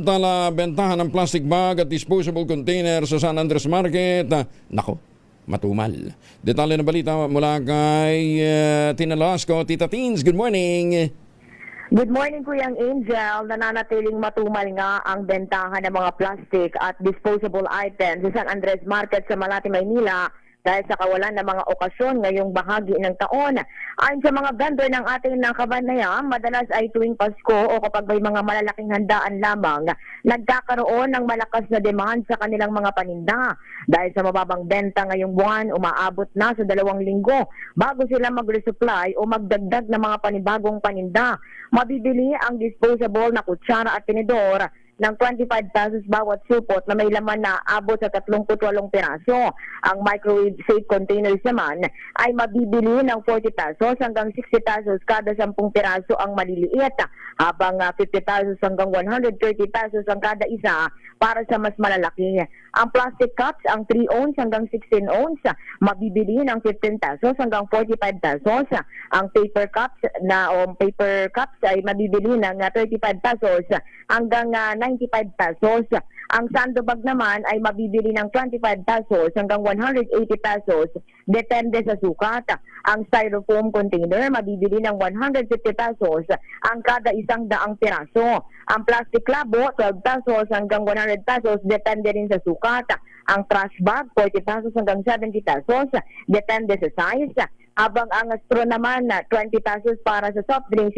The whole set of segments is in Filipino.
Samantala, bentahan ng plastic bag at disposable container sa San Andres Market. Nako, matumal. Detalye ng balita mula kay Tina Lasco. Tita Teens, good morning. Good morning, Kuyang Angel. Nananatiling matumal nga ang bentahan ng mga plastic at disposable items sa San Andres Market sa Malate, Maynila dahil sa kawalan ng mga okasyon ngayong bahagi ng taon. Ayon sa mga vendor ng ating Kabanaya, madalas ay tuwing Pasko o kapag may mga malalaking handaan lamang, nagkakaroon ng malakas na demand sa kanilang mga paninda. Dahil sa mababang benta ngayong buwan, umaabot na sa 2 linggo bago sila mag-resupply o magdagdag ng mga panibagong paninda. Mabibili ang disposable na kutsara at tinidor ng 25 pesos bawat supot na may laman na abot sa 38 piraso. Ang microwave safe containers naman ay mabibili ng 40 pesos hanggang 60 pesos kada 10 piraso ang maliliit, habang 50 pesos hanggang 130 pesos ang kada isa para sa mas malalaki. Ang plastic cups, ang 3 ounce hanggang 16 ounce, mabibili ng 15 pesos hanggang 45 pesos. Ang paper cups ay mabibili ng 35 pesos hanggang 95 pesos. Ang sandbag naman ay mabibili ng 25 pesos hanggang 180 pesos, depende sa sukat. Ang styrofoam container mabibili ng 150 pesos ang kada 100 piraso. Ang plastic labo, 12 pesos hanggang 100 pesos, depende rin sa sukat. Ang trash bag, 40 pesos hanggang 70 pesos, depende sa size. Habang ang straw naman, 20 pesos para sa soft drink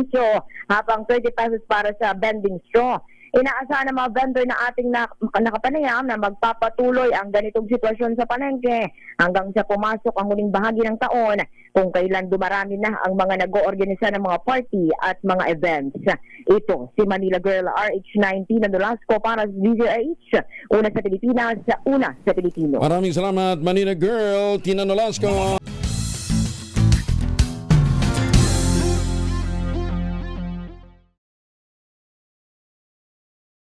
straw, habang 30 pesos para sa bending straw. Inaasahan ng mga vendor na ating nakapanayam na magpapatuloy ang ganitong sitwasyon sa palengke hanggang sa pumasok ang huling bahagi ng taon, kung kailan dumarami na ang mga nag-oorganisa ng mga party at mga events. Ito, si Manila Girl RH19 na Nolasco para sa DZRH, una sa Pilipinas, una sa Pilipino. Maraming salamat, Manila Girl, Tina Nolasco.